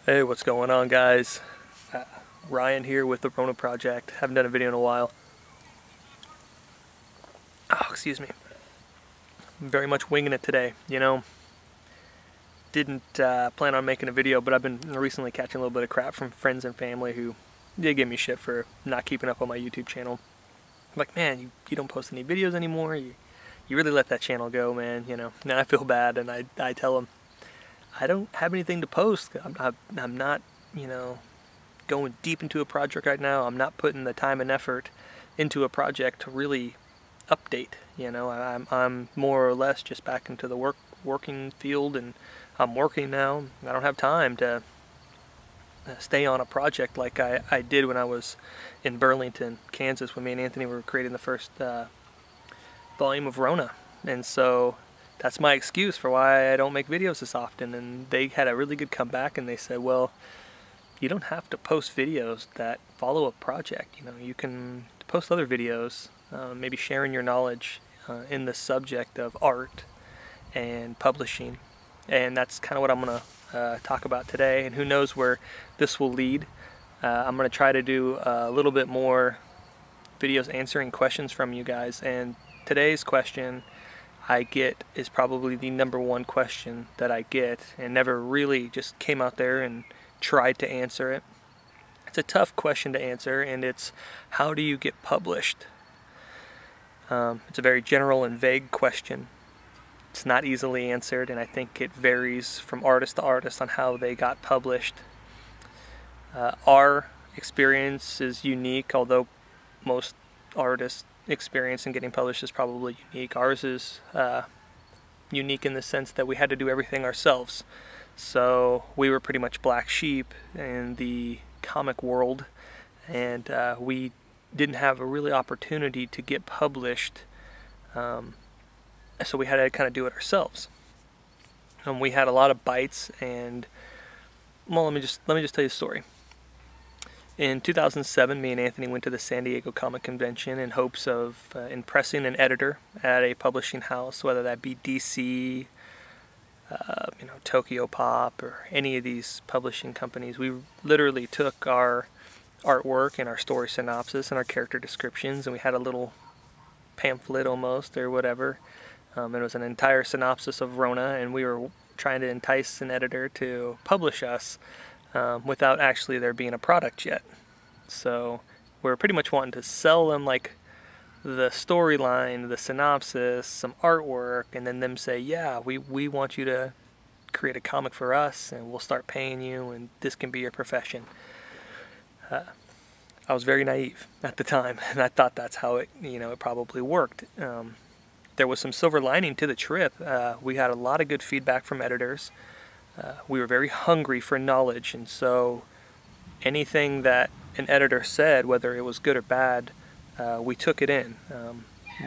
Hey, what's going on, guys? Ryan here with the Rona Project. Haven't done a video in a while. Oh, excuse me. I'm very much winging it today. Didn't plan on making a video, but I've been recently catching a little bit of crap from friends and family who they give me shit for not keeping up on my YouTube channel. Like, man, you don't post any videos anymore. You really let that channel go, man. And I feel bad, and I tell them I don't have anything to post. I'm not, going deep into a project right now. I'm not putting the time and effort into a project to really update. I'm more or less just back into the working field, and I'm working now. I don't have time to stay on a project like I did when I was in Burlington, Kansas, when me and Anthony were creating the first volume of Rona. And so that's my excuse for why I don't make videos as often. And they had a really good comeback, and they said, well, you don't have to post videos that follow a project. You can post other videos, maybe sharing your knowledge in the subject of art and publishing. And that's kind of what I'm going to talk about today, and who knows where this will lead. I'm going to try to do a little bit more videos answering questions from you guys, and today's question I get is probably the #1 question that I get, and never really just came out there and tried to answer it. It's a tough question to answer, and it's, how do you get published? It's a very general and vague question. It's not easily answered, and I think it varies from artist to artist on how they got published. Our experience is unique, although most artists' experience in getting published is probably unique. Ours is unique in the sense that we had to do everything ourselves. So we were pretty much black sheep in the comic world, and we didn't have a really opportunity to get published, so we had to kind of do it ourselves. We had a lot of bites, and well, let me just tell you a story. In 2007, me and Anthony went to the San Diego Comic Convention in hopes of impressing an editor at a publishing house, whether that be DC, Tokyo Pop, or any of these publishing companies. We literally took our artwork and our story synopsis and our character descriptions, and we had a little pamphlet almost, or whatever. It was an entire synopsis of Rona, and we were trying to entice an editor to publish us without actually there being a product yet. So we're pretty much wanting to sell them like the storyline, the synopsis, some artwork, and then them say, yeah, we want you to create a comic for us, and we'll start paying you, and this can be your profession. I was very naive at the time, and I thought that's how it probably worked. There was some silver lining to the trip. We had a lot of good feedback from editors. We were very hungry for knowledge, and so anything that an editor said, whether it was good or bad, we took it in.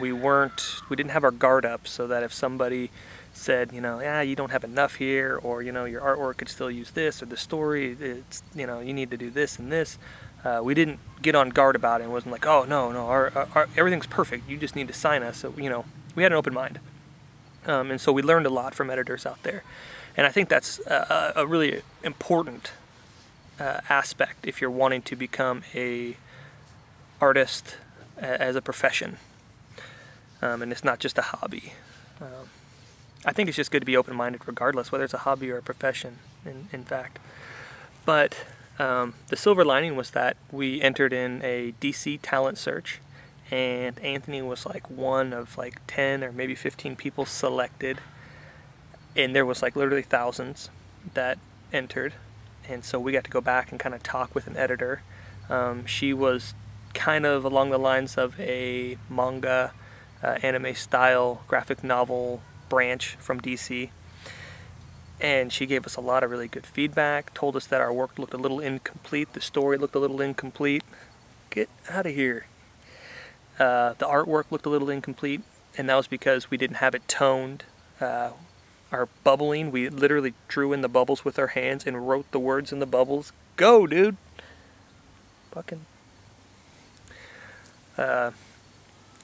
We didn't have our guard up, so that if somebody said, yeah, you don't have enough here, or your artwork could still use this, or the story, it's you need to do this and this, we didn't get on guard about it. It wasn't like, oh no, our everything's perfect, you just need to sign us. So we had an open mind, and so we learned a lot from editors out there, and I think that's a really important aspect if you're wanting to become a artist as a profession, and it's not just a hobby. I think it's just good to be open-minded regardless, whether it's a hobby or a profession, in fact. But the silver lining was that we entered in a DC talent search, and Anthony was like one of like 10 or maybe 15 people selected, and there was like literally thousands that entered. And so we got to go back and kind of talk with an editor. She was kind of along the lines of a manga, anime style graphic novel branch from DC, and she gave us a lot of really good feedback, told us that our work looked a little incomplete, the story looked a little incomplete. Get out of here. The artwork looked a little incomplete, and that was because we didn't have it toned. Our bubbling, we literally drew in the bubbles with our hands and wrote the words in the bubbles. Go, dude! Fucking.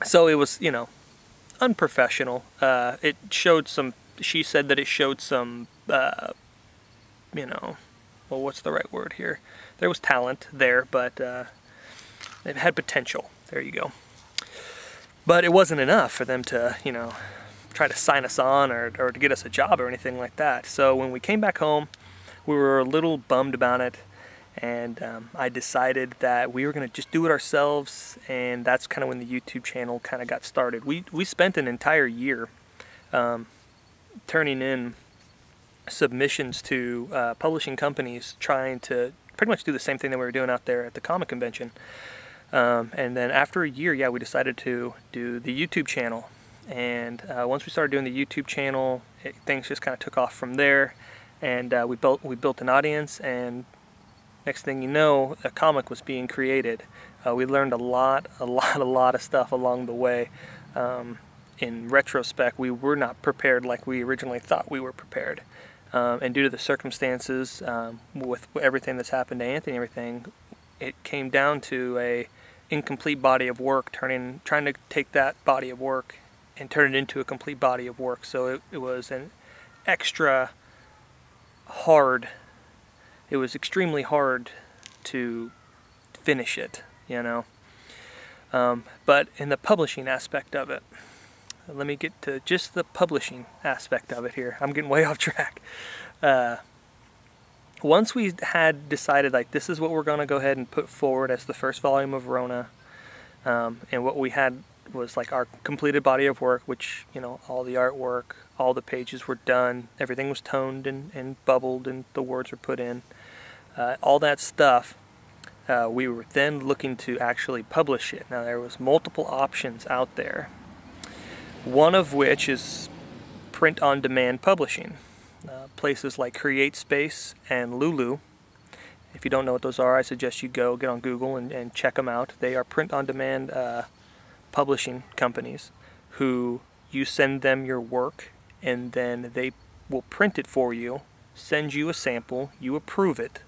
So it was, unprofessional. It showed some, she said that it showed some, well, what's the right word here? There was talent there, but it had potential. There you go. But it wasn't enough for them to, you know, try to sign us on or to get us a job or anything like that. So when we came back home, we were a little bummed about it, and I decided that we were going to just do it ourselves, and that's kind of when the YouTube channel kind of got started. We spent an entire year turning in submissions to publishing companies, trying to pretty much do the same thing that we were doing out there at the comic convention. And then after a year, yeah, we decided to do the YouTube channel. And once we started doing the YouTube channel, things just kind of took off from there. And we built an audience, and next thing you know, a comic was being created. We learned a lot of stuff along the way. In retrospect, we were not prepared like we originally thought we were prepared. And due to the circumstances, with everything that's happened to Anthony and everything, it came down to a incomplete body of work, trying to take that body of work and turn it into a complete body of work. So it was an extra hard, it was extremely hard to finish it, you know. But in the publishing aspect of it, let me get to just the publishing aspect of it here. I'm getting way off track. Once we had decided, like, this is what we're going to go ahead and put forward as the first volume of Rona, and what we had was like our completed body of work, which, you know, all the artwork, all the pages were done, everything was toned and bubbled, and the words were put in, all that stuff. We were then looking to actually publish it. Now, there was multiple options out there, one of which is print-on-demand publishing. Places like CreateSpace and Lulu. If you don't know what those are, I suggest you get on Google and check them out. They are print-on-demand publishing companies who you send them your work, and then they will print it for you, send you a sample, you approve it,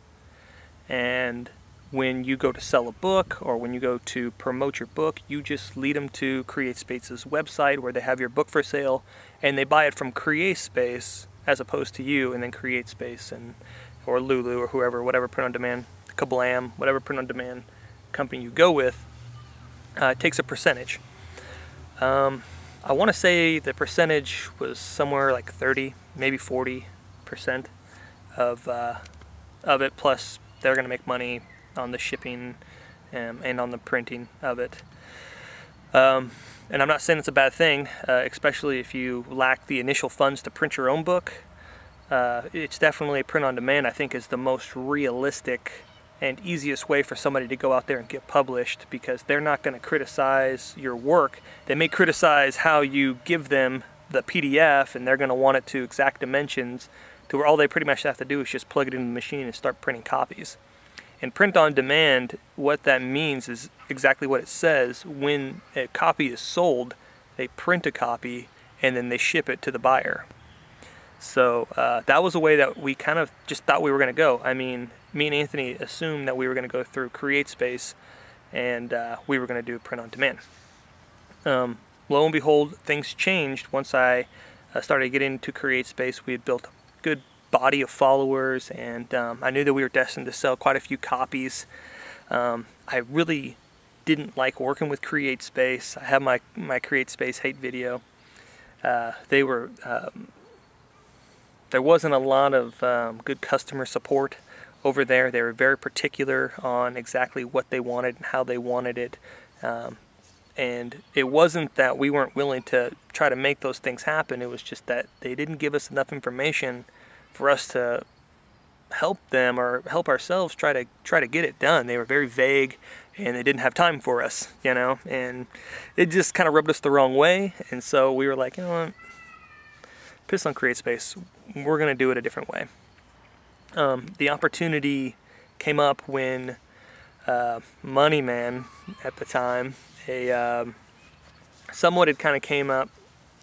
and when you go to sell a book or when you go to promote your book, you just lead them to CreateSpace's website where they have your book for sale, and they buy it from CreateSpace as opposed to you, and then CreateSpace or Lulu or whoever, whatever print-on-demand, Kablam, whatever print-on-demand company you go with, takes a percentage. I want to say the percentage was somewhere like 30, maybe 40% of it, plus they're going to make money on the shipping and on the printing of it. And I'm not saying it's a bad thing, especially if you lack the initial funds to print your own book. It's definitely print-on-demand, I think, is the most realistic and easiest way for somebody to go out there and get published, because they're not going to criticize your work. They may criticize how you give them the PDF, and they're going to want it to exact dimensions, to where all they pretty much have to do is just plug it into the machine and start printing copies. And print-on-demand, what that means is exactly what it says. When a copy is sold, they print a copy and then they ship it to the buyer. So that was a way that we kind of just thought we were going to go. I mean, me and Anthony assumed that we were going to go through CreateSpace, and we were going to do print-on-demand. Lo and behold, things changed once I started getting into CreateSpace. We had built a good body of followers, and I knew that we were destined to sell quite a few copies. I really didn't like working with CreateSpace. I have my CreateSpace hate video. There wasn't a lot of good customer support over there. They were very particular on exactly what they wanted and how they wanted it. And it wasn't that we weren't willing to try to make those things happen. It was just that they didn't give us enough information for us to help them or help ourselves try to get it done. They were very vague, and they didn't have time for us, you know, and it just kind of rubbed us the wrong way. And so we were like, you know what, piss on CreateSpace, we're going to do it a different way. The opportunity came up when Money Man at the time, someone had kind of came up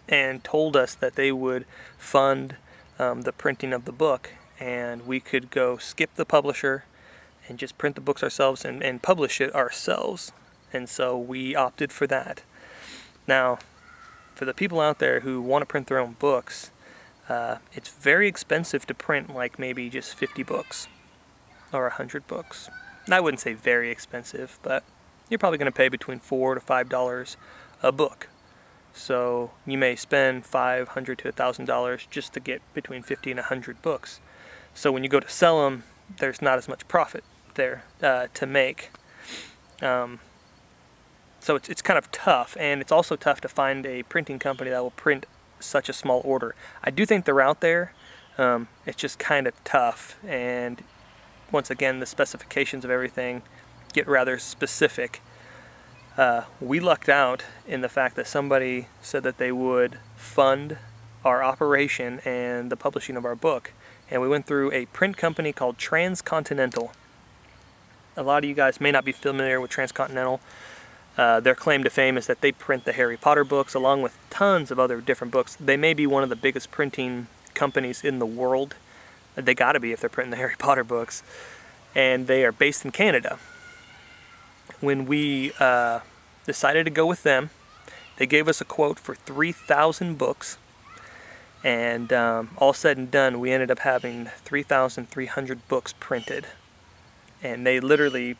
and told us that they would fund the printing of the book, and we could go skip the publisher and just print the books ourselves and publish it ourselves. And so we opted for that. Now, for the people out there who want to print their own books, it's very expensive to print like maybe just 50 books. or 100 books. And I wouldn't say very expensive, but you're probably going to pay between $4 to $5 a book. So you may spend $500 to $1,000 just to get between 50 and 100 books. So when you go to sell them, there's not as much profit there to make. So it's kind of tough, and it's also tough to find a printing company that will print such a small order. I do think they're out there. It's just kind of tough, and once again, the specifications of everything get rather specific. We lucked out in the fact that somebody said that they would fund our operation and the publishing of our book, and we went through a print company called Transcontinental. A lot of you guys may not be familiar with Transcontinental. Their claim to fame is that they print the Harry Potter books along with tons of other different books. They may be one of the biggest printing companies in the world. They gotta be if they're printing the Harry Potter books. And they are based in Canada. When we decided to go with them, they gave us a quote for 3,000 books. And all said and done, we ended up having 3,300 books printed. And they literally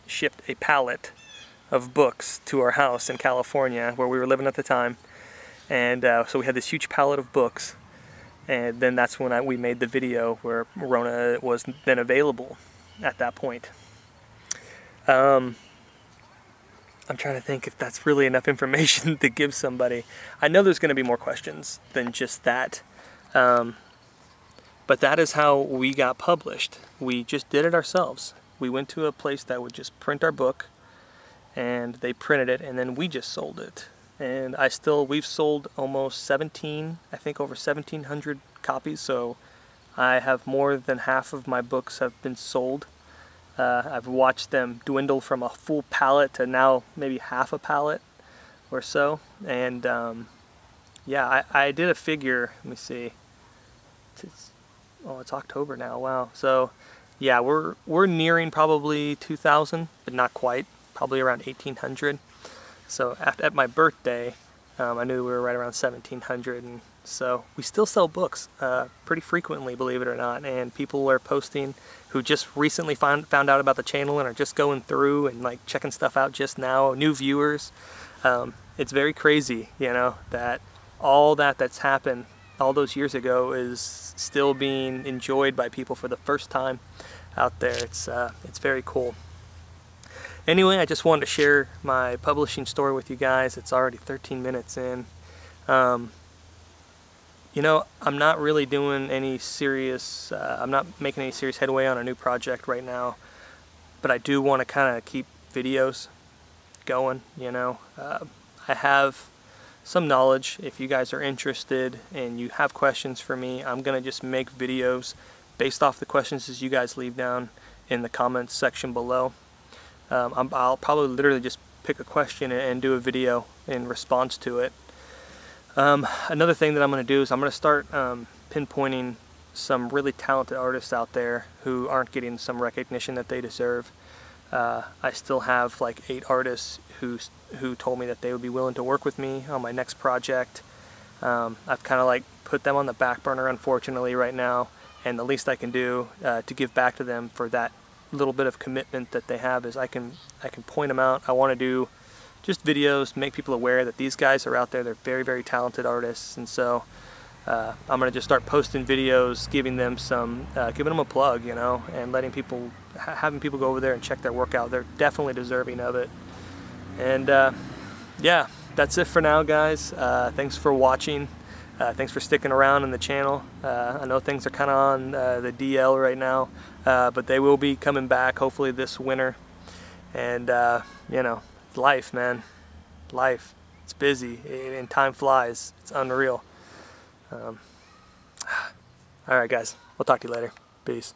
shipped a pallet of books to our house in California where we were living at the time, and so we had this huge pallet of books, and then that's when we made the video where Rona was then available at that point. I'm trying to think if that's really enough information to give somebody. I know there's going to be more questions than just that, but that is how we got published. We just did it ourselves. We went to a place that would just print our book, and they printed it, and then we just sold it. And we've sold almost I think over 1,700 copies, so I have more than half of my books have been sold. I've watched them dwindle from a full pallet to now maybe half a pallet or so. And yeah, I did a figure, let me see, it's October now, wow. So yeah, we're nearing probably 2,000, but not quite. Probably around 1,800. So at my birthday, I knew we were right around 1,700, and so we still sell books pretty frequently, believe it or not. And people are posting who just recently found out about the channel and are just going through and like checking stuff out just now. New viewers. It's very crazy, you know, that all that's happened all those years ago is still being enjoyed by people for the first time out there. It's very cool. Anyway, I just wanted to share my publishing story with you guys. It's already 13 minutes in. You know, I'm not really doing any serious, I'm not making any serious headway on a new project right now, but I do want to kind of keep videos going, you know. I have some knowledge. If you guys are interested and you have questions for me, I'm going to just make videos based off the questions that you guys leave down in the comments section below. I'll probably literally just pick a question and do a video in response to it. Another thing that I'm going to do is I'm going to start pinpointing some really talented artists out there who aren't getting some recognition that they deserve. I still have like 8 artists who told me that they would be willing to work with me on my next project. I've kind of like put them on the back burner, unfortunately, right now, and the least I can do to give back to them for that little bit of commitment that they have is I can point them out. I want to do just videos, make people aware that these guys are out there. They're very, very talented artists, and so I'm gonna just start posting videos, giving them a plug, you know, and having people go over there and check their work out. They're definitely deserving of it. And yeah, that's it for now, guys. Thanks for watching. Thanks for sticking around in the channel. I know things are kind of on the DL right now, but they will be coming back hopefully this winter. And you know, life, man, life. It's busy and time flies. It's unreal. All right, guys. We'll talk to you later. Peace.